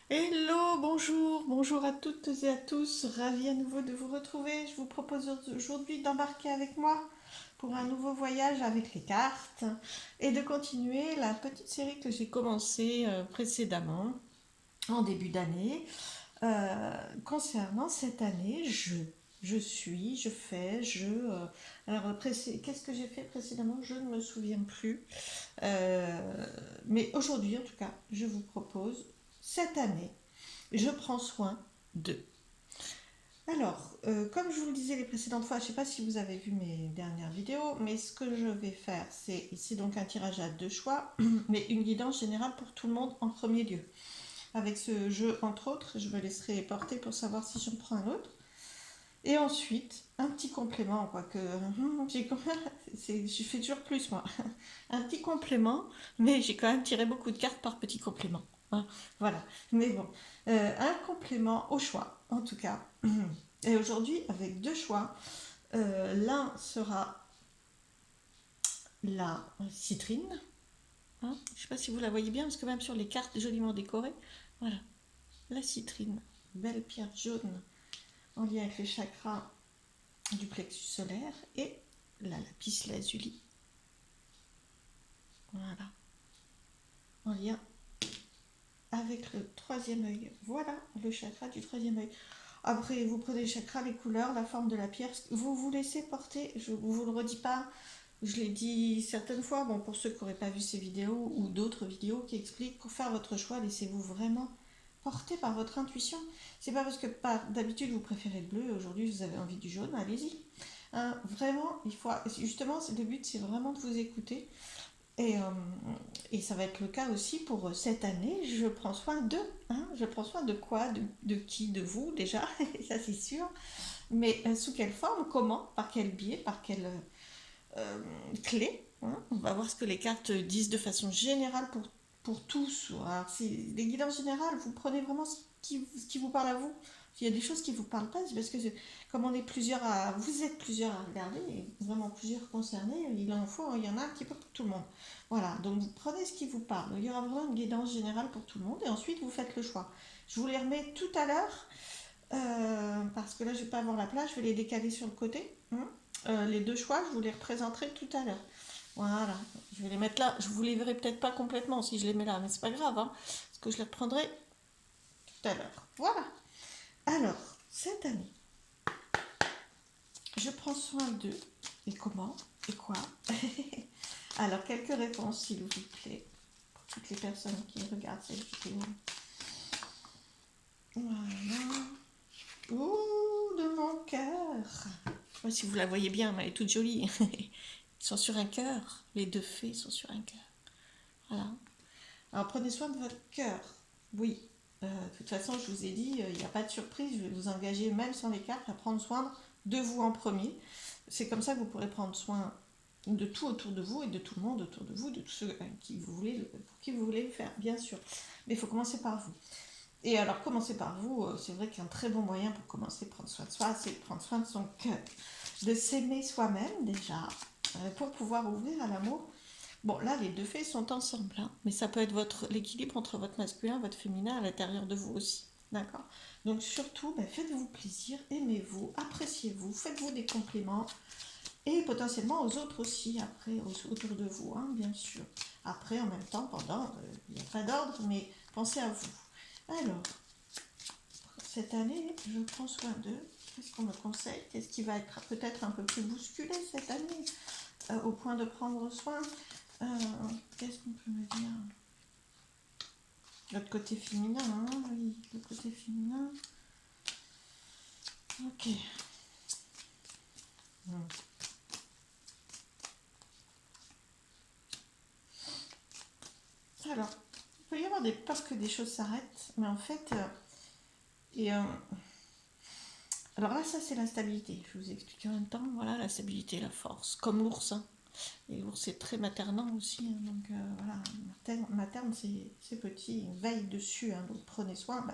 Hello, bonjour, bonjour à toutes et à tous, ravie à nouveau de vous retrouver. Je vous propose aujourd'hui d'embarquer avec moi pour un nouveau voyage avec les cartes et de continuer la petite série que j'ai commencée précédemment en début d'année concernant cette année. Je suis, je fais, qu'est-ce que j'ai fait précédemment? Je ne me souviens plus. Mais aujourd'hui, en tout cas, je vous propose cette année. Je prends soin d'eux. Alors, comme je vous le disais les précédentes fois, je ne sais pas si vous avez vu mes dernières vidéos, mais ce que je vais faire, c'est ici donc un tirage à deux choix, mais une guidance générale pour tout le monde en premier lieu. Avec ce jeu, entre autres, je me laisserai porter pour savoir si j'en prends un autre. Et ensuite, un petit complément, quoique je fais toujours plus moi. Un petit complément, mais j'ai quand même tiré beaucoup de cartes par petit complément. Hein, voilà. Mais bon, un complément au choix, en tout cas. Et aujourd'hui, avec deux choix, l'un sera la citrine. Hein, je ne sais pas si vous la voyez bien, parce que même sur les cartes joliment décorées, voilà, la citrine, belle pierre jaune en lien avec les chakras du plexus solaire, et la lapis lazuli, voilà, en lien avec le troisième œil. Voilà le chakra du troisième œil. Après, vous prenez le chakra, les couleurs, la forme de la pierre. Vous vous laissez porter. Je ne vous le redis pas. Je l'ai dit certaines fois. Bon, pour ceux qui n'auraient pas vu ces vidéos ou d'autres vidéos qui expliquent, pour faire votre choix, laissez-vous vraiment porter par votre intuition. C'est pas parce que d'habitude vous préférez le bleu, aujourd'hui vous avez envie du jaune, allez-y. Hein, vraiment, il faut justement, le but c'est vraiment de vous écouter. Et, euh, et ça va être le cas aussi pour cette année. Je prends soin d'eux. Hein. Je prends soin de quoi, de qui? De vous déjà, ça c'est sûr. Mais sous quelle forme? Comment? Par quel biais? Par quelle clé? Hein. On va voir ce que les cartes disent de façon générale pour tous. Alors, c'est des guidances générales. Vous prenez vraiment ce qui vous parle à vous. S'il y a des choses qui ne vous parlent pas, c'est parce que comme on est plusieurs vous êtes plusieurs à regarder, et vraiment plusieurs concernés, il y en a un petit peu pour tout le monde. Voilà, donc vous prenez ce qui vous parle. Il y aura vraiment une guidance générale pour tout le monde, et ensuite vous faites le choix. Je vous les remets tout à l'heure, parce que là je vais pas avoir la place, je vais les décaler sur le côté. Hein. Les deux choix, je vous les représenterai tout à l'heure. Voilà, je vais les mettre là. Je vous les verrai peut-être pas complètement si je les mets là, mais c'est pas grave, hein, parce que je les reprendrai tout à l'heure. Voilà. Alors, cette année, je prends soin d'eux. Et comment? Et quoi? Alors, quelques réponses, s'il vous plaît, pour toutes les personnes qui regardent cette vidéo. Voilà. Ouh, de mon cœur. Je sais pas si vous la voyez bien, mais elle est toute jolie. Ils sont sur un cœur. Les deux fées sont sur un cœur. Voilà. Alors, prenez soin de votre cœur. Oui. De toute façon, je vous ai dit, il n'y a pas de surprise. Je vais vous engager, même sans les cartes, à prendre soin de vous en premier. C'est comme ça que vous pourrez prendre soin de tout autour de vous et de tout le monde autour de vous, de tous ceux pour qui vous voulez le faire, bien sûr. Mais il faut commencer par vous. Et alors, commencer par vous, c'est vrai qu'un très bon moyen pour commencer à prendre soin de soi, c'est de prendre soin de son cœur. De s'aimer soi-même déjà, pour pouvoir ouvrir à l'amour. Bon, là, les deux fées sont ensemble, hein, mais ça peut être l'équilibre entre votre masculin et votre féminin à l'intérieur de vous aussi. D'accord. Donc, surtout, faites-vous plaisir, aimez-vous, appréciez-vous, faites-vous des compliments, et potentiellement aux autres aussi, après, autour de vous, hein, bien sûr. Après, en même temps, pendant, il n'y a pas d'ordre, mais pensez à vous. Alors, cette année, je prends soin d'eux. Qu'est-ce qu'on me conseille? Qu'est-ce qui va être peut-être un peu plus bousculé cette année, au point de prendre soin? Qu'est-ce qu'on peut me dire? L'autre côté féminin, hein, oui, le côté féminin. Ok. Alors, il peut y avoir des peurs que des choses s'arrêtent, mais en fait, et, alors là, ça c'est la stabilité. Je vais vous expliquer en même temps. Voilà, la stabilité, la force, comme l'ours. Hein. Et l'ours est très maternant aussi, hein, donc voilà, materne c'est petit, il veille dessus, hein, donc prenez soin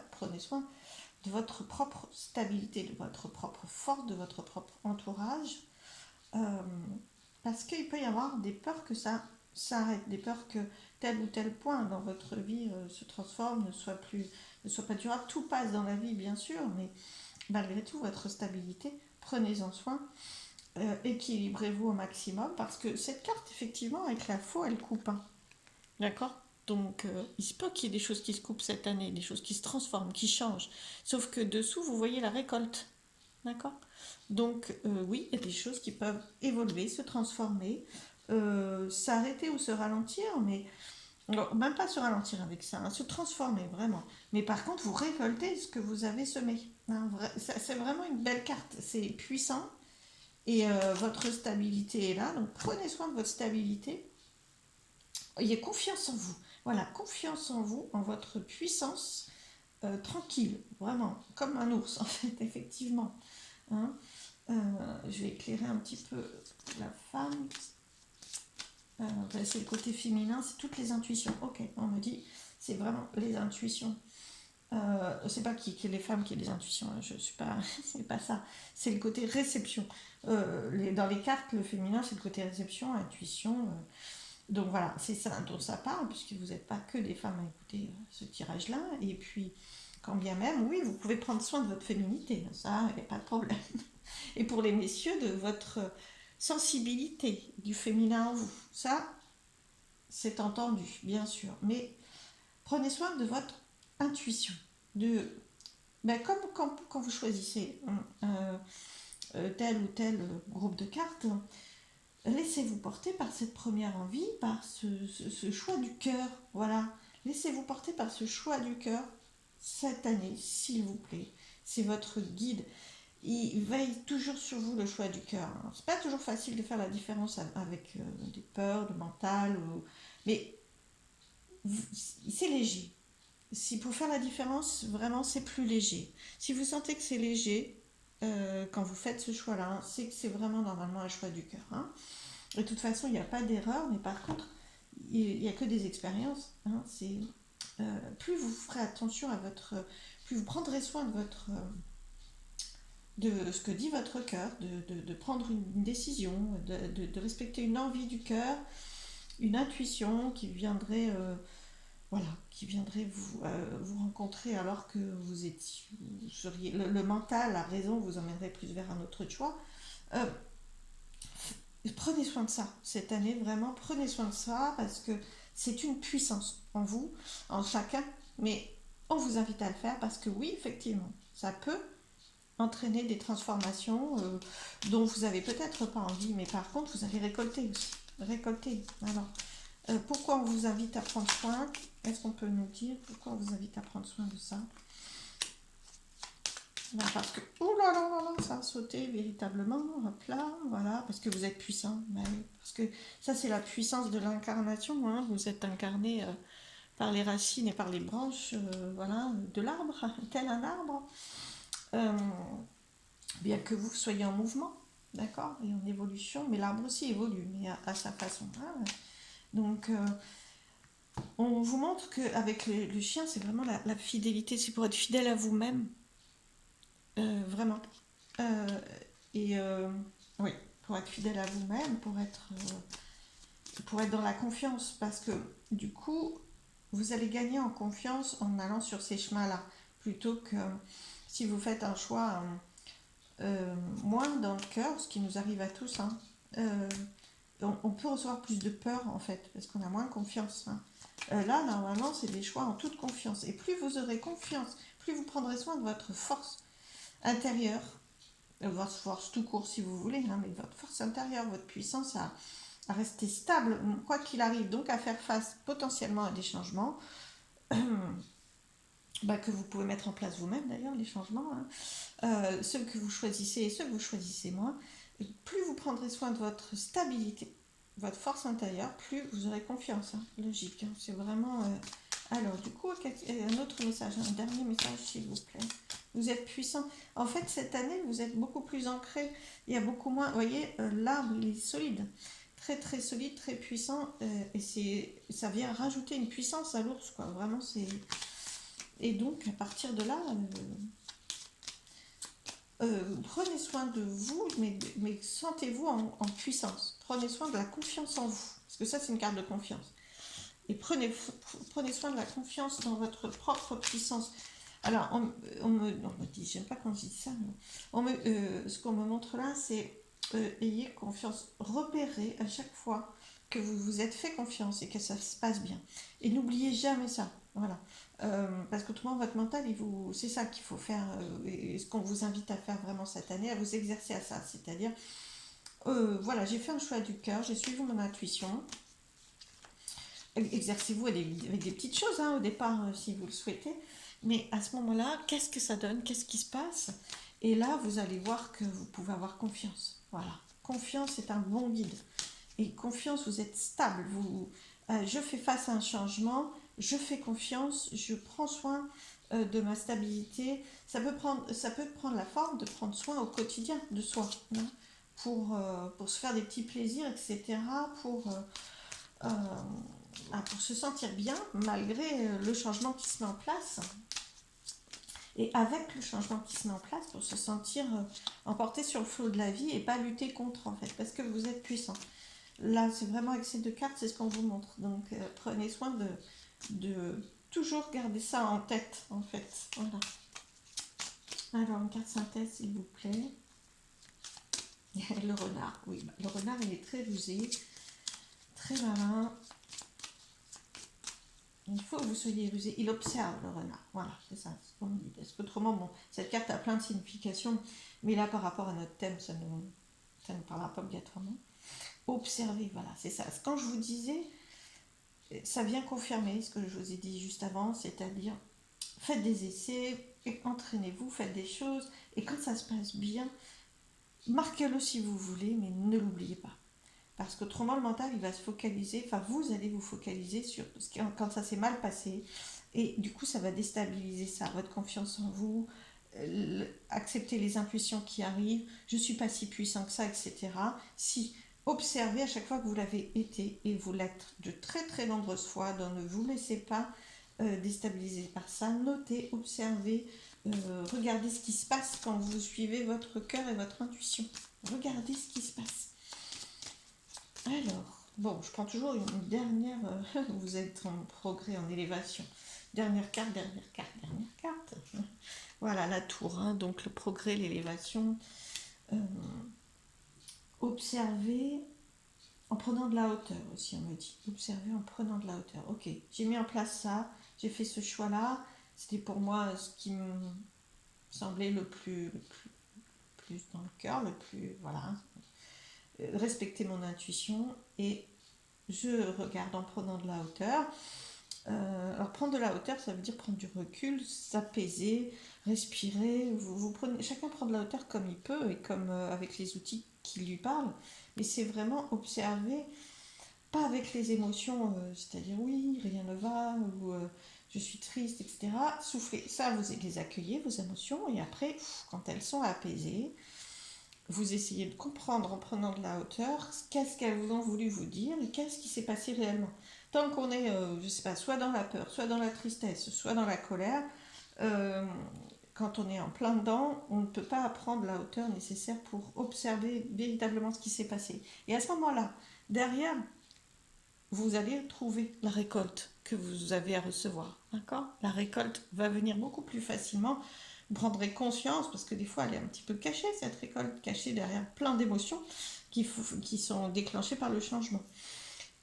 de votre propre stabilité, de votre propre force, de votre propre entourage, euh, parce qu'il peut y avoir des peurs que ça ça arrête, des peurs que tel ou tel point dans votre vie se transforme, ne soit pas durable. Tout passe dans la vie, bien sûr, mais malgré tout, votre stabilité, prenez-en soin, équilibrez-vous au maximum, parce que cette carte, effectivement, avec la faux, elle coupe, hein. D'accord? Donc, il se peut qu'il y ait des choses qui se coupent cette année, des choses qui se transforment, qui changent. Sauf que dessous, vous voyez la récolte. D'accord? Donc, oui, il y a des choses qui peuvent évoluer, se transformer, s'arrêter ou se ralentir, mais alors, même pas se ralentir avec ça, hein, se transformer vraiment. Mais par contre, vous récoltez ce que vous avez semé, hein. C'est vraiment une belle carte, c'est puissant et votre stabilité est là. Donc, prenez soin de votre stabilité. Ayez confiance en vous. Voilà, confiance en vous, en votre puissance, tranquille, vraiment, comme un ours en fait, effectivement, hein. Je vais éclairer un petit peu la femme. Ben, c'est le côté féminin, c'est toutes les intuitions. Ok, on me dit, c'est vraiment les intuitions. C'est pas qui est les femmes qui ont les intuitions, hein, je suis pas, c'est pas ça. C'est le côté réception. Dans les cartes, le féminin, c'est le côté réception, intuition. Donc voilà, c'est ça dont ça parle, puisque vous n'êtes pas que des femmes à écouter ce tirage-là. Et puis, quand bien même, oui, vous pouvez prendre soin de votre féminité, ça, il n'y a pas de problème. Et pour les messieurs, de votre sensibilité du féminin en vous. Ça, c'est entendu, bien sûr. Mais prenez soin de votre intuition. De, ben, comme quand vous choisissez tel ou tel groupe de cartes, laissez-vous porter par cette première envie, par ce choix du cœur. Voilà. Laissez-vous porter par ce choix du cœur cette année, s'il vous plaît. C'est votre guide. Il veille toujours sur vous, le choix du cœur. C'est pas toujours facile de faire la différence avec des peurs, le mental, mais c'est léger. Si pour faire la différence, vraiment, c'est plus léger. Si vous sentez que c'est léger quand vous faites ce choix-là, hein, c'est que c'est vraiment normalement un choix du cœur, hein. De toute façon, il n'y a pas d'erreur, mais par contre, il n'y a que des expériences, hein. Plus vous ferez attention à votre, plus vous prendrez soin de votre de ce que dit votre cœur, de prendre une décision, de respecter une envie du cœur, une intuition qui viendrait, voilà, qui viendrait vous rencontrer alors que vous seriez, le mental, la raison vous emmènerait plus vers un autre choix. Euh, Prenez soin de ça cette année, vraiment, prenez soin de ça parce que c'est une puissance en vous, en chacun, mais on vous invite à le faire parce que oui, effectivement, ça peut entraîner des transformations dont vous avez peut-être pas envie, mais par contre, vous allez récolter aussi. Récolter. Alors, pourquoi on vous invite à prendre soin? Est-ce qu'on peut nous dire pourquoi on vous invite à prendre soin de ça? Ben parce que, oh là là là là, ça a sauté véritablement, hop là, voilà, parce que vous êtes puissant. Ben oui, parce que ça, c'est la puissance de l'incarnation, hein. Vous êtes incarné par les racines et par les branches, voilà, de l'arbre, tel un arbre. Euh, Bien que vous soyez en mouvement, d'accord, et en évolution, mais l'arbre aussi évolue, mais à sa façon, hein. Donc, on vous montre qu'avec le chien, c'est vraiment la fidélité, c'est pour être fidèle à vous-même, vraiment. Euh, et oui, pour être fidèle à vous-même, pour être dans la confiance, parce que du coup, vous allez gagner en confiance en allant sur ces chemins-là, plutôt que si vous faites un choix moins dans le cœur, ce qui nous arrive à tous, hein. Euh, on peut recevoir plus de peur en fait, parce qu'on a moins confiance, hein. Là, normalement, c'est des choix en toute confiance. Et plus vous aurez confiance, plus vous prendrez soin de votre force intérieure, votre force tout court si vous voulez, hein, mais votre force intérieure, votre puissance à rester stable, quoi qu'il arrive, donc à faire face potentiellement à des changements. Bah, que vous pouvez mettre en place vous-même d'ailleurs, les changements, hein. Ceux que vous choisissez et ceux que vous choisissez moins, plus vous prendrez soin de votre stabilité, votre force intérieure, plus vous aurez confiance, hein. Logique, hein. C'est vraiment... Alors, du coup, un autre message, un dernier message, s'il vous plaît. Vous êtes puissant. En fait, cette année, vous êtes beaucoup plus ancré. Il y a beaucoup moins... Vous voyez, l'arbre, il est solide. Très, très solide, très puissant. Et ça vient rajouter une puissance à l'ours, quoi. Vraiment, c'est... Et donc, à partir de là, prenez soin de vous, mais sentez-vous en puissance. Prenez soin de la confiance en vous. Parce que ça, c'est une carte de confiance. Et prenez soin de la confiance dans votre propre puissance. Alors, on me dit, j'aime pas quand je dis ça, mais ce qu'on me montre là, c'est ayez confiance, repérez à chaque fois que vous vous êtes fait confiance et que ça se passe bien. Et n'oubliez jamais ça, voilà. Parce qu'autrement, votre mental, c'est ça qu'il faut faire, et ce qu'on vous invite à faire vraiment cette année, à vous exercer à ça. C'est-à-dire, voilà, j'ai fait un choix du cœur, j'ai suivi mon intuition. Exercez-vous avec des petites choses hein, au départ, si vous le souhaitez. Mais à ce moment-là, qu'est-ce que ça donne? Qu'est-ce qui se passe? Et là, vous allez voir que vous pouvez avoir confiance. Voilà. Confiance est un bon guide. Et confiance, vous êtes stable. Je fais face à un changement, je fais confiance, je prends soin de ma stabilité. Ça peut prendre la forme de prendre soin au quotidien de soi, hein, pour se faire des petits plaisirs, etc. Pour se sentir bien malgré le changement qui se met en place. Et avec le changement qui se met en place, pour se sentir emporté sur le flot de la vie et pas lutter contre en fait, parce que vous êtes puissant. Là, c'est vraiment avec ces deux cartes, c'est ce qu'on vous montre. Donc, prenez soin de toujours garder ça en tête, en fait. Voilà. Alors, une carte synthèse, s'il vous plaît. Le renard, oui. Le renard, il est très rusé, très malin. Il faut que vous soyez rusé. Il observe le renard. Voilà, c'est ça, ce qu'on me dit. Parce qu'autrement, bon, cette carte a plein de significations, mais là, par rapport à notre thème, ça ne parlera pas obligatoirement. Observez, voilà, c'est ça. Quand je vous disais, ça vient confirmer ce que je vous ai dit juste avant, c'est-à-dire, faites des essais, entraînez-vous, faites des choses, et quand ça se passe bien, marquez-le si vous voulez, mais ne l'oubliez pas. Parce qu'autrement, le mental, il va se focaliser, enfin, vous allez vous focaliser sur quand ça s'est mal passé. Et du coup, ça va déstabiliser ça, votre confiance en vous, accepter les intuitions qui arrivent, je ne suis pas si puissant que ça, etc. Si observez à chaque fois que vous l'avez été, et vous l'êtes de très très nombreuses fois, donc ne vous laissez pas déstabiliser par ça. Notez, observez, regardez ce qui se passe quand vous suivez votre cœur et votre intuition. Regardez ce qui se passe. Alors, bon, je prends toujours une dernière. Vous êtes en progrès, en élévation. Dernière carte, dernière carte, dernière carte. Voilà, la tour, hein, donc le progrès, l'élévation. Euh, observer en prenant de la hauteur aussi, on me dit. Observer en prenant de la hauteur. Ok, j'ai mis en place ça, j'ai fait ce choix-là. C'était pour moi ce qui me semblait le plus dans le cœur, le plus. Voilà. Respecter mon intuition et je regarde en prenant de la hauteur. Alors prendre de la hauteur, ça veut dire prendre du recul, s'apaiser, respirer. Chacun prend de la hauteur comme il peut et comme avec les outils qui lui parlent. Mais c'est vraiment observer, pas avec les émotions, c'est-à-dire oui, rien ne va, ou je suis triste, etc. Souffler, ça vous les accueillez, vos émotions, et après, quand elles sont apaisées, vous essayez de comprendre en prenant de la hauteur qu'est-ce qu'elles vous ont voulu vous dire et qu'est-ce qui s'est passé réellement. Tant qu'on est, je sais pas, soit dans la peur, soit dans la tristesse, soit dans la colère, euh, quand on est en plein dedans, on ne peut pas prendre la hauteur nécessaire pour observer véritablement ce qui s'est passé. Et à ce moment-là, derrière, vous allez trouver la récolte que vous avez à recevoir. D'accord? La récolte va venir beaucoup plus facilement. Vous prendrez conscience, parce que des fois elle est un petit peu cachée, cette récolte, cachée derrière plein d'émotions qui sont déclenchées par le changement.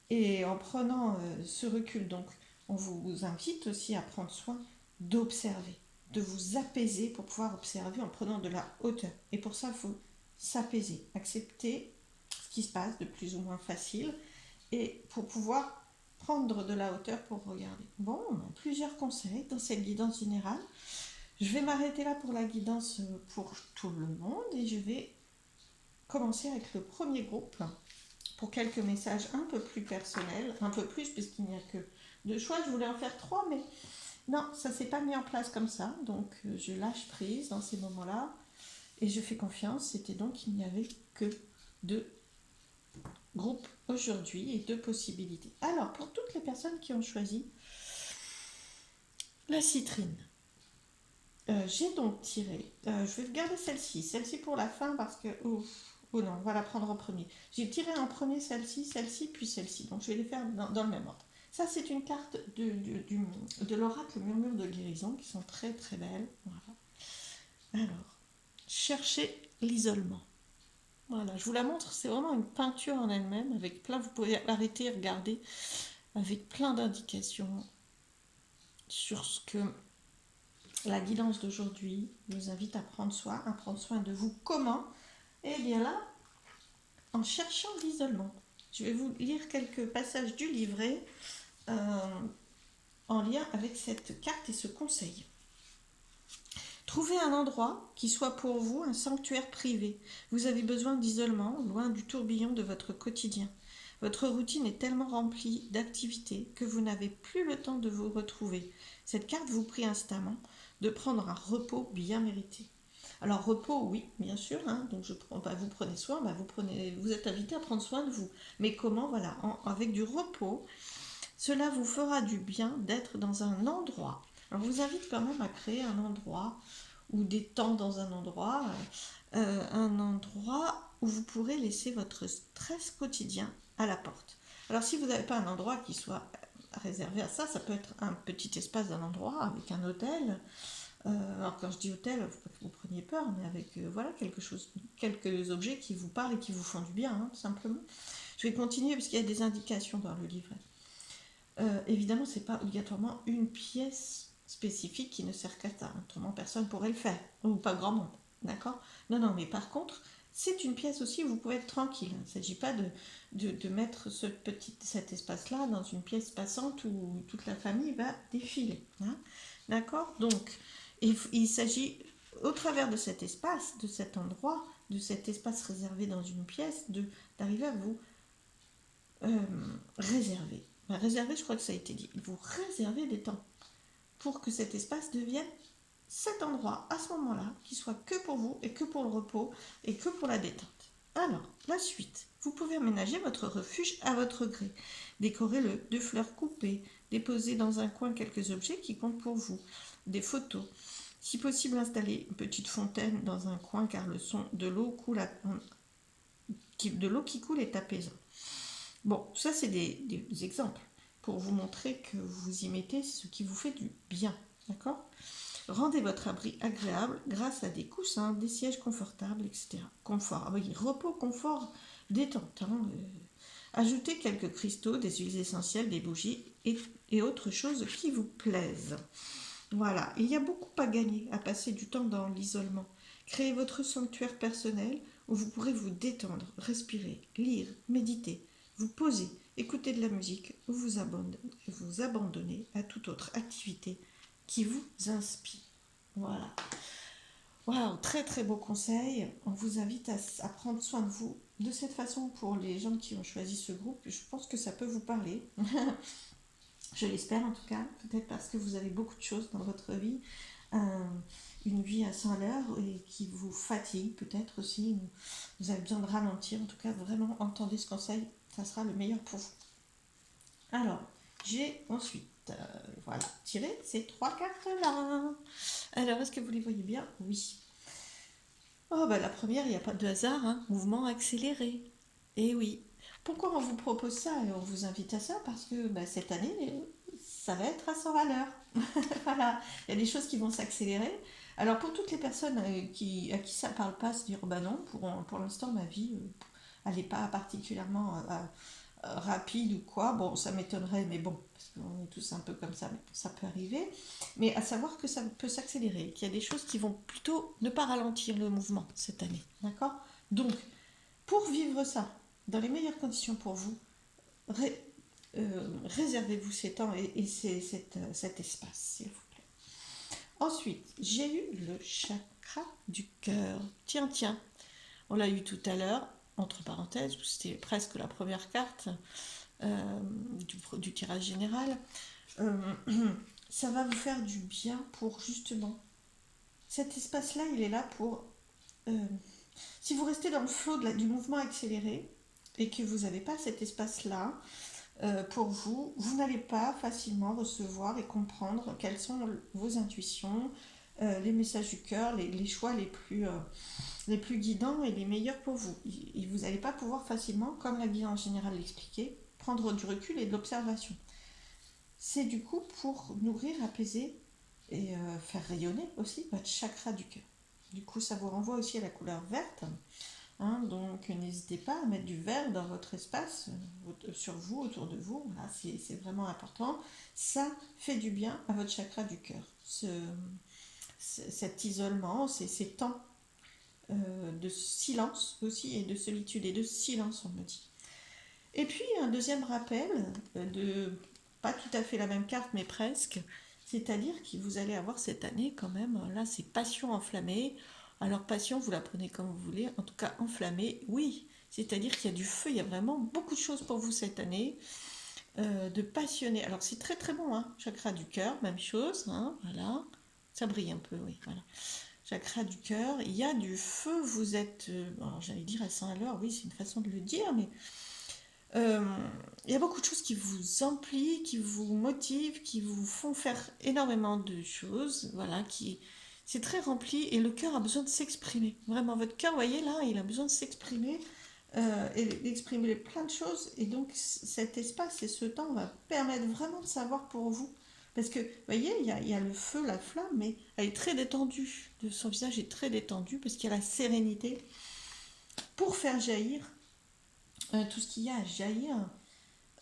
Et en prenant ce recul, donc, on vous invite aussi à prendre soin d'observer, de vous apaiser pour pouvoir observer en prenant de la hauteur. Et pour ça, il faut s'apaiser, accepter ce qui se passe de plus ou moins facile, et pour pouvoir prendre de la hauteur pour regarder. Bon, on a plusieurs conseils dans cette guidance générale. Je vais m'arrêter là pour la guidance pour tout le monde et je vais commencer avec le premier groupe pour quelques messages un peu plus personnels, un peu plus puisqu'il n'y a que deux choix. Je voulais en faire trois, mais non, ça ne s'est pas mis en place comme ça. Donc je lâche prise dans ces moments-là et je fais confiance. C'était donc qu'il n'y avait que deux groupes aujourd'hui et deux possibilités. Alors, pour toutes les personnes qui ont choisi la citrine, j'ai donc tiré, je vais garder celle-ci pour la fin parce que Oh non, on va la prendre en premier. J'ai tiré en premier celle-ci, puis celle-ci. Donc je vais les faire dans le même ordre. Ça, c'est une carte de l'oracle Murmure de guérison qui sont très très belles. Voilà. Alors, cherchez l'isolement. Voilà, je vous la montre, c'est vraiment une peinture en elle-même, avec plein, vous pouvez arrêter et regarder, avec plein d'indications sur ce que la guidance d'aujourd'hui vous invite à prendre soin, de vous. Comment? Eh bien là, en cherchant l'isolement. Je vais vous lire quelques passages du livret euh, en lien avec cette carte et ce conseil. Trouvez un endroit qui soit pour vous un sanctuaire privé. Vous avez besoin d'isolement, loin du tourbillon de votre quotidien. Votre routine est tellement remplie d'activités que vous n'avez plus le temps de vous retrouver. Cette carte vous prie instamment de prendre un repos bien mérité. Alors repos, oui, bien sûr. Hein, donc vous prenez soin, vous êtes invité à prendre soin de vous. Mais comment? Voilà, avec du repos, cela vous fera du bien d'être dans un endroit. Alors je vous invite quand même à créer un endroit ou des temps dans un endroit où vous pourrez laisser votre stress quotidien à la porte. Alors si vous n'avez pas un endroit qui soit réservé à ça, ça peut être un petit espace d'un endroit avec un hôtel. Alors quand je dis hôtel, il ne faut pas que vous preniez peur, mais avec voilà quelques objets qui vous parlent et qui vous font du bien, hein, tout simplement. Je vais continuer parce qu'il y a des indications dans le livret. Évidemment, ce n'est pas obligatoirement une pièce spécifique qui ne sert qu'à ça. Autrement, personne ne pourrait le faire, ou pas grand monde. D'accord? Non, non, mais par contre, c'est une pièce aussi où vous pouvez être tranquille. Il ne s'agit pas de mettre cet espace-là dans une pièce passante où toute la famille va défiler. Hein. D'accord? Donc, il s'agit, au travers de cet espace, de cet endroit, de cet espace réservé dans une pièce, d'arriver à vous réserver. Réserver, je crois que ça a été dit. Vous réservez des temps pour que cet espace devienne cet endroit à ce moment-là, qui soit que pour vous et que pour le repos et que pour la détente. Alors, la suite. Vous pouvez aménager votre refuge à votre gré. Décorez-le de fleurs coupées. Déposez dans un coin quelques objets qui comptent pour vous. Des photos. Si possible, installez une petite fontaine dans un coin car le son de l'eau qui coule est apaisant. Bon, ça c'est des exemples pour vous montrer que vous y mettez ce qui vous fait du bien, d'accord? Rendez votre abri agréable grâce à des coussins, des sièges confortables, etc. Confort, ah oui, repos, confort, détente. Hein, ajoutez quelques cristaux, des huiles essentielles, des bougies et autres choses qui vous plaisent. Voilà, il y a beaucoup à gagner à passer du temps dans l'isolement. Créez votre sanctuaire personnel où vous pourrez vous détendre, respirer, lire, méditer, vous poser, écouter de la musique ou vous abandonner à toute autre activité qui vous inspire. Voilà. Waouh, très très beau conseil. On vous invite à prendre soin de vous. De cette façon, pour les gens qui ont choisi ce groupe, je pense que ça peut vous parler. Je l'espère en tout cas, peut-être parce que vous avez beaucoup de choses dans votre vie, une vie à 100 à l'heure et qui vous fatigue peut-être aussi, vous avez besoin de ralentir, en tout cas vraiment entendez ce conseil, ça sera le meilleur pour vous. Alors, j'ai ensuite, voilà, tiré ces 3 cartes-là. Alors, est-ce que vous les voyez bien? Oui. Oh, bah la première, il n'y a pas de hasard, hein, mouvement accéléré. Et oui. Pourquoi on vous propose ça et on vous invite à ça? Parce que cette année, ça va être à 100 à l'heure. Voilà, il y a des choses qui vont s'accélérer. Alors pour toutes les personnes à qui ça ne parle pas, se dire bah non, pour l'instant ma vie, elle n'est pas particulièrement rapide ou quoi, bon ça m'étonnerait, mais bon, parce qu'on est tous un peu comme ça, mais ça peut arriver. Mais à savoir que ça peut s'accélérer, qu'il y a des choses qui vont plutôt ne pas ralentir le mouvement cette année. D'accord? Donc, pour vivre ça dans les meilleures conditions pour vous, réservez-vous ces temps et cet espace, s'il vous plaît. Ensuite, j'ai eu le chakra du cœur. Tiens, tiens, on l'a eu tout à l'heure, entre parenthèses, c'était presque la première carte du tirage général. Ça va vous faire du bien pour justement... Cet espace-là, il est là pour... si vous restez dans le flot du mouvement accéléré et que vous n'avez pas cet espace-là, pour vous, vous n'allez pas facilement recevoir et comprendre quelles sont vos intuitions, les messages du cœur, les choix les plus guidants et les meilleurs pour vous. Et vous n'allez pas pouvoir facilement, comme la guidance générale l'expliquait, prendre du recul et de l'observation. C'est du coup pour nourrir, apaiser et faire rayonner aussi votre chakra du cœur. Du coup, ça vous renvoie aussi à la couleur verte. Hein, donc, n'hésitez pas à mettre du vert dans votre espace, sur vous, autour de vous. Voilà, c'est vraiment important. Ça fait du bien à votre chakra du cœur. Cet isolement, ces temps de silence aussi et de solitude et de silence, on me dit. Et puis, un deuxième rappel de pas tout à fait la même carte, mais presque. C'est-à-dire que vous allez avoir cette année quand même, là c'est passion enflammée. Alors passion, vous la prenez comme vous voulez, en tout cas enflammée, oui. C'est-à-dire qu'il y a du feu, il y a vraiment beaucoup de choses pour vous cette année, de passionné. Alors c'est très très bon, hein. Chakra du cœur, même chose, hein, voilà. Ça brille un peu, oui, voilà. Chakra du cœur, il y a du feu, vous êtes, alors j'allais dire à 100 à l'heure, oui c'est une façon de le dire, mais euh, il y a beaucoup de choses qui vous emplissent, qui vous motivent, qui vous font faire énormément de choses. Voilà, c'est très rempli et le cœur a besoin de s'exprimer. Vraiment, votre cœur, vous voyez là, il a besoin de s'exprimer et d'exprimer plein de choses. Et donc, cet espace et ce temps va permettre vraiment de savoir pour vous. Parce que, vous voyez, il y a le feu, la flamme, mais elle est très détendue. Son visage est très détendu parce qu'il y a la sérénité pour faire jaillir tout ce qu'il y a à jaillir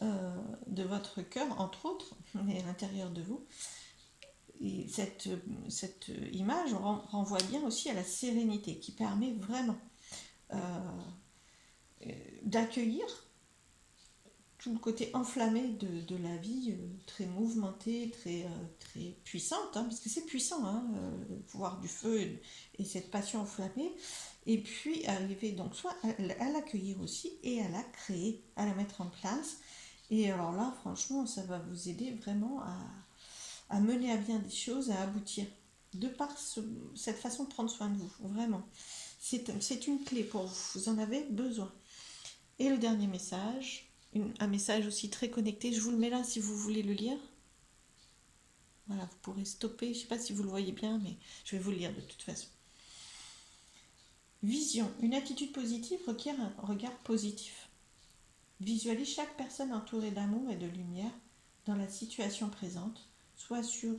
de votre cœur, entre autres, mais à l'intérieur de vous. Et cette image renvoie bien aussi à la sérénité qui permet vraiment euh, d'accueillir tout le côté enflammé de la vie, très mouvementée, très puissante, hein, parce que c'est puissant, hein, le pouvoir du feu et cette passion enflammée, et puis arriver donc soit à l'accueillir aussi et à la créer, à la mettre en place. Et alors là, franchement, ça va vous aider vraiment à mener à bien des choses, à aboutir, de par cette façon de prendre soin de vous, vraiment. C'est une clé pour vous, vous en avez besoin. Et le dernier message, un message aussi très connecté, je vous le mets là si vous voulez le lire. Voilà, vous pourrez stopper, je ne sais pas si vous le voyez bien, mais je vais vous le lire de toute façon. Vision, une attitude positive requiert un regard positif. Visualise chaque personne entourée d'amour et de lumière dans la situation présente. Sois sûr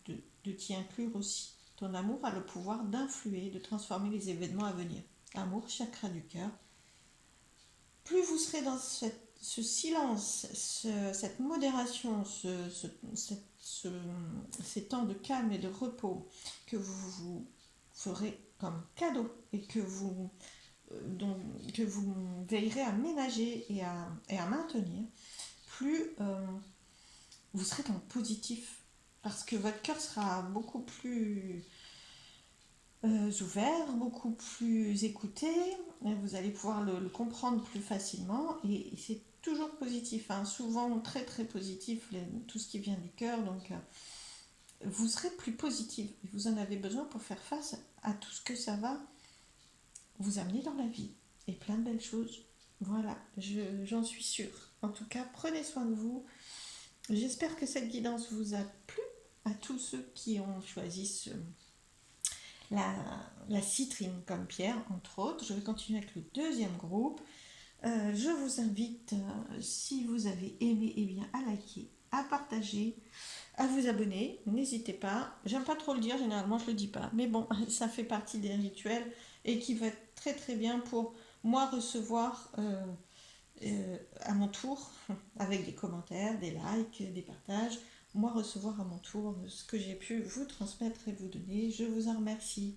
de t'y inclure aussi. Ton amour a le pouvoir d'influer, de transformer les événements à venir. Amour, chakra du cœur. Plus vous serez dans ce silence, cette modération, ces temps de calme et de repos que vous vous ferez comme cadeau et que vous veillerez à ménager et à maintenir, plus vous serez dans le positif parce que votre cœur sera beaucoup plus ouvert, beaucoup plus écouté, vous allez pouvoir le comprendre plus facilement et c'est toujours positif, hein, souvent très très positif, tout ce qui vient du cœur, donc vous serez plus positif et vous en avez besoin pour faire face à tout ce que ça va vous amener dans la vie et plein de belles choses. Voilà, j'en suis sûre. En tout cas, prenez soin de vous. J'espère que cette guidance vous a plu à tous ceux qui ont choisi la, la citrine comme pierre, entre autres. Je vais continuer avec le deuxième groupe. Je vous invite, si vous avez aimé, eh bien, à liker, à partager, à vous abonner. N'hésitez pas. J'aime pas trop le dire, généralement je le dis pas. Mais bon, ça fait partie des rituels et qui va être très très bien pour moi recevoir à mon tour, avec des commentaires, des likes, des partages, moi recevoir à mon tour ce que j'ai pu vous transmettre et vous donner. Je vous en remercie.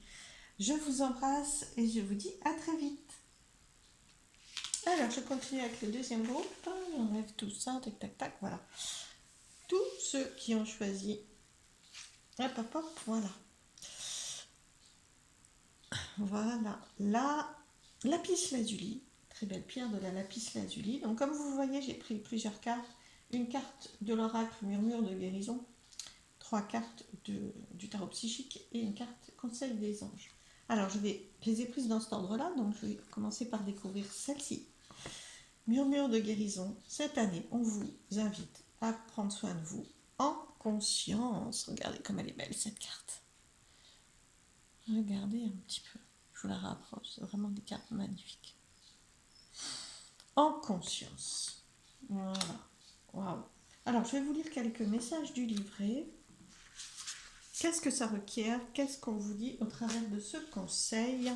Je vous embrasse et je vous dis à très vite. Alors, je continue avec le deuxième groupe. J'enlève tout ça, tac, tac, tac, voilà. Tous ceux qui ont choisi. Hop, hop, hop, voilà. Voilà. La lapis lazuli. Très belle pierre de la lapis lazuli. Donc, comme vous voyez, j'ai pris plusieurs cartes. Une carte de l'oracle murmure de guérison. 3 cartes du tarot psychique et une carte conseil des anges. Alors, je les ai prises dans cet ordre-là, donc je vais commencer par découvrir celle-ci. Murmure de guérison, cette année, on vous invite à prendre soin de vous en conscience. Regardez comme elle est belle cette carte. Regardez un petit peu. Je vous la rapproche. C'est vraiment des cartes magnifiques. En conscience. Voilà. Waouh. Alors, je vais vous lire quelques messages du livret. Qu'est-ce que ça requiert? Qu'est-ce qu'on vous dit au travers de ce conseil?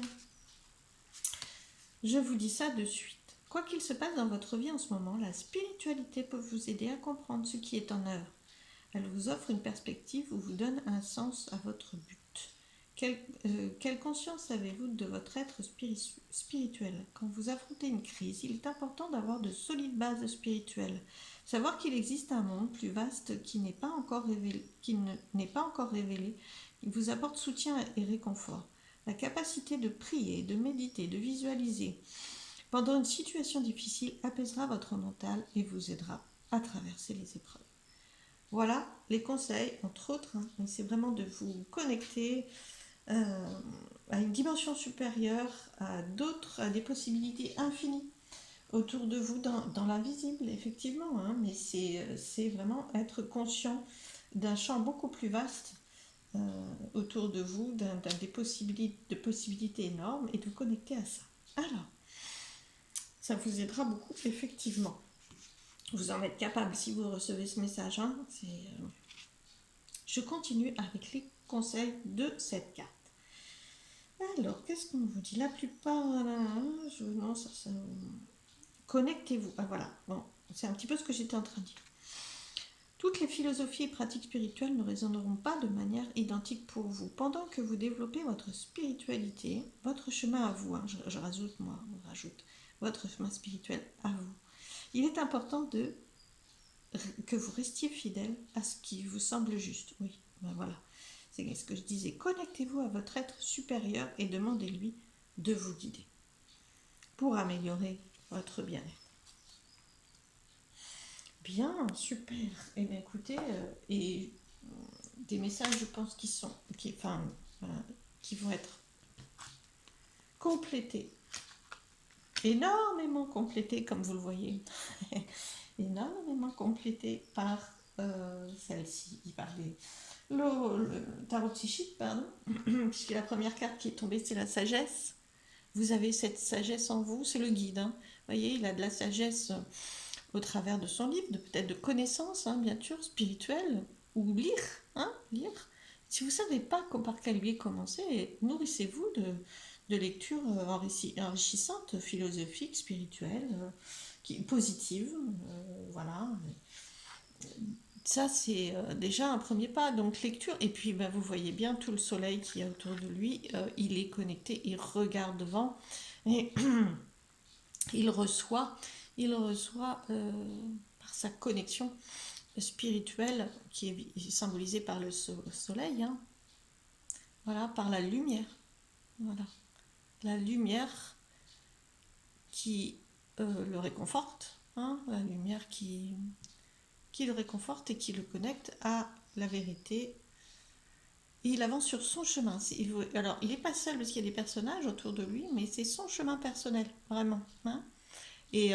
Je vous dis ça de suite. Quoi qu'il se passe dans votre vie en ce moment, la spiritualité peut vous aider à comprendre ce qui est en œuvre. Elle vous offre une perspective ou vous donne un sens à votre but. Quelle conscience avez-vous de votre être spirituel? Quand vous affrontez une crise, il est important d'avoir de solides bases spirituelles. Savoir qu'il existe un monde plus vaste qui n'est pas encore révélé, il vous apporte soutien et réconfort. La capacité de prier, de méditer, de visualiser pendant une situation difficile apaisera votre mental et vous aidera à traverser les épreuves. Voilà les conseils, entre autres, hein, mais c'est vraiment de vous connecter à une dimension supérieure, à des possibilités infinies autour de vous dans l'invisible, effectivement, hein, mais c'est vraiment être conscient d'un champ beaucoup plus vaste autour de vous, de possibilités énormes, et de vous connecter à ça. Alors, ça vous aidera beaucoup, effectivement. Vous en êtes capable si vous recevez ce message. Hein, je continue avec les conseils de cette carte. Alors, qu'est-ce qu'on vous dit? La plupart, non, ça, connectez-vous. Ah voilà, bon, c'est un petit peu ce que j'étais en train de dire. Toutes les philosophies et pratiques spirituelles ne résonneront pas de manière identique pour vous. Pendant que vous développez votre spiritualité, votre chemin à vous, hein, je rajoute votre chemin spirituel à vous, il est important que vous restiez fidèle à ce qui vous semble juste. Oui, ben voilà. C'est ce que je disais. Connectez-vous à votre être supérieur et demandez-lui de vous guider pour améliorer votre bien-être. Bien, super. Eh bien, écoutez, et des messages, je pense, qui vont être complétés, énormément complétés, comme vous le voyez, énormément complétés par celle-ci. Il parlait le tarot psychique, pardon, puisque la première carte qui est tombée, c'est la sagesse. Vous avez cette sagesse en vous, c'est le guide. Hein. Vous voyez, il a de la sagesse au travers de son livre, peut-être de connaissances, hein, bien sûr, spirituelles, ou lire, hein, lire. Si vous ne savez pas par quel biais commencer, nourrissez-vous de lectures enrichissantes, philosophiques, spirituelles, positives, voilà. Ça, c'est déjà un premier pas, donc lecture. Et puis, vous voyez bien tout le soleil qui est autour de lui, il est connecté, il regarde devant, et il reçoit par sa connexion spirituelle, qui est symbolisée par le soleil, hein, voilà, par la lumière. Voilà. La lumière qui le réconforte, hein, la lumière qui le réconforte et qui le connecte à la vérité. Et il avance sur son chemin. Alors, il n'est pas seul parce qu'il y a des personnages autour de lui, mais c'est son chemin personnel, vraiment. Hein. Et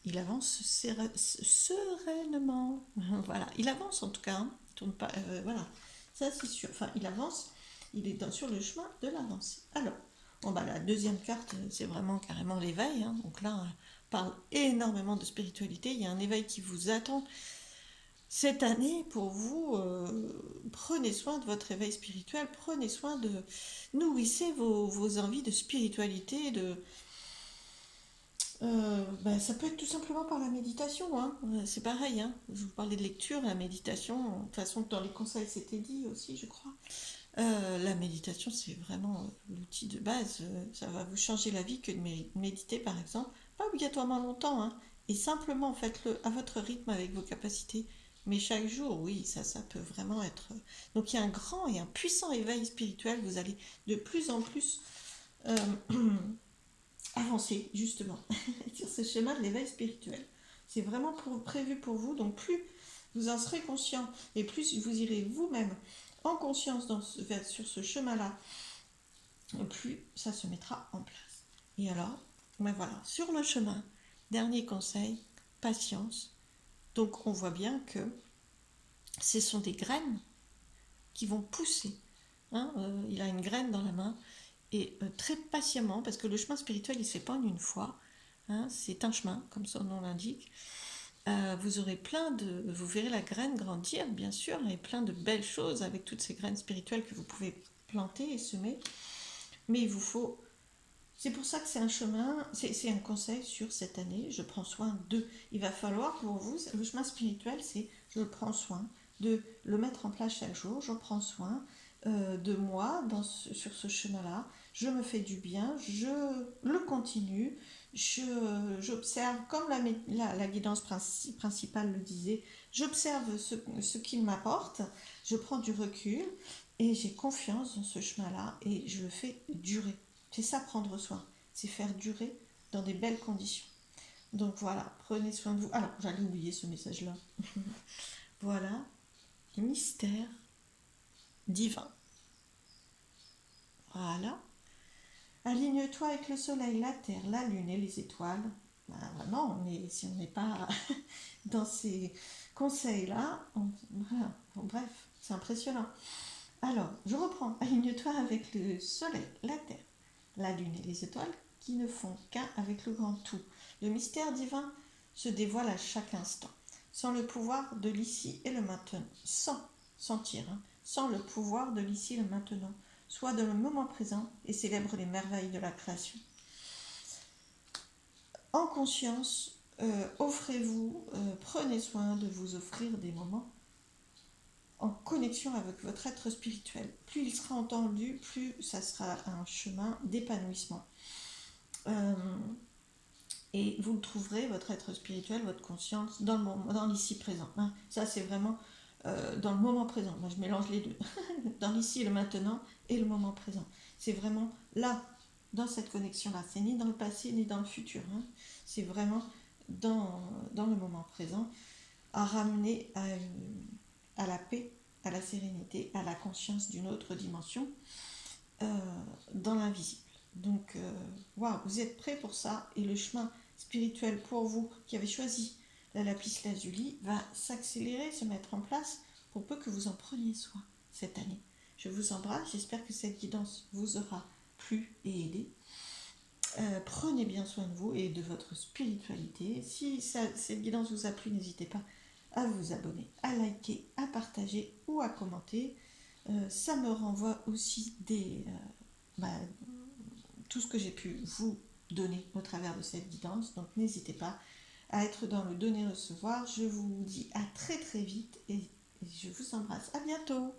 il avance sereinement. Voilà, il avance en tout cas. Hein. Il tourne pas, voilà, ça c'est sûr. Enfin, il avance, il est sur le chemin de l'avancée. Alors, la deuxième carte, c'est vraiment carrément l'éveil. Hein. Donc là, on parle énormément de spiritualité. Il y a un éveil qui vous attend cette année pour vous. Prenez soin de votre éveil spirituel. Prenez soin nourrissez vos envies de spiritualité, ça peut être tout simplement par la méditation, hein. C'est pareil, hein. Je vous parlais de lecture, la méditation, de toute façon dans les conseils c'était dit aussi, je crois. La méditation, c'est vraiment l'outil de base. Ça va vous changer la vie que de méditer, par exemple. Pas obligatoirement longtemps, hein. Et simplement faites-le à votre rythme avec vos capacités. Mais chaque jour, oui, ça peut vraiment être. Donc il y a un grand et un puissant éveil spirituel. Vous allez de plus en plus euh, avancer, justement, sur ce chemin de l'éveil spirituel. C'est vraiment prévu pour vous. Donc plus vous en serez conscient et plus vous irez vous-même en conscience sur ce chemin-là, plus ça se mettra en place. Et alors, voilà, sur le chemin, dernier conseil, patience. Donc on voit bien que ce sont des graines qui vont pousser hein, il a une graine dans la main, et très patiemment, parce que le chemin spirituel, il ne se fait pas en une fois, hein, c'est un chemin, comme son nom l'indique. Vous aurez vous verrez la graine grandir, bien sûr, et plein de belles choses avec toutes ces graines spirituelles que vous pouvez planter et semer. Mais il vous faut, c'est pour ça que c'est un chemin, c'est un conseil sur cette année, je prends soin de. Il va falloir pour vous, le chemin spirituel, c'est je prends soin de le mettre en place chaque jour, je prends soin de moi sur ce chemin-là, je me fais du bien, je le continue, j'observe, comme la guidance principale le disait, j'observe ce qu'il m'apporte, je prends du recul et j'ai confiance dans ce chemin-là et je le fais durer. C'est ça, prendre soin. C'est faire durer dans des belles conditions. Donc voilà, prenez soin de vous. Alors, j'allais oublier ce message-là. Voilà, mystère divin. Voilà. Aligne-toi avec le soleil, la terre, la lune et les étoiles. Ben, non, mais si on n'est pas dans ces conseils-là, voilà. Bon, bref, c'est impressionnant. Alors, je reprends. Aligne-toi avec le soleil, la terre, la lune et les étoiles qui ne font qu'un avec le grand tout. Le mystère divin se dévoile à chaque instant, sans le pouvoir de l'ici et le maintenant, sans sentir, hein, sans le pouvoir de l'ici et le maintenant. Sois dans le moment présent et célèbre les merveilles de la création. En conscience, offrez-vous, prenez soin de vous offrir des moments en connexion avec votre être spirituel. Plus il sera entendu, plus ça sera un chemin d'épanouissement. Euh, et vous le trouverez, votre être spirituel, votre conscience, dans l'ici présent. Hein. Ça, c'est vraiment dans le moment présent. Moi, je mélange les deux. Dans l'ici, le maintenant et le moment présent. C'est vraiment là, dans cette connexion-là. C'est ni dans le passé, ni dans le futur. Hein. C'est vraiment dans le moment présent, à ramener à la paix, à la sérénité, à la conscience d'une autre dimension, euh, dans l'invisible. Donc, waouh, vous êtes prêts pour ça, et le chemin spirituel pour vous qui avez choisi la lapis lazuli va s'accélérer, se mettre en place pour peu que vous en preniez soin cette année. Je vous embrasse, j'espère que cette guidance vous aura plu et aidé. Prenez bien soin de vous et de votre spiritualité. Si cette guidance vous a plu, n'hésitez pas à vous abonner, à liker, à partager ou à commenter. Ça me renvoie aussi bah, tout ce que j'ai pu vous donner au travers de cette guidance. Donc n'hésitez pas à être dans le donner-recevoir. Je vous dis à très très vite et je vous embrasse. À bientôt.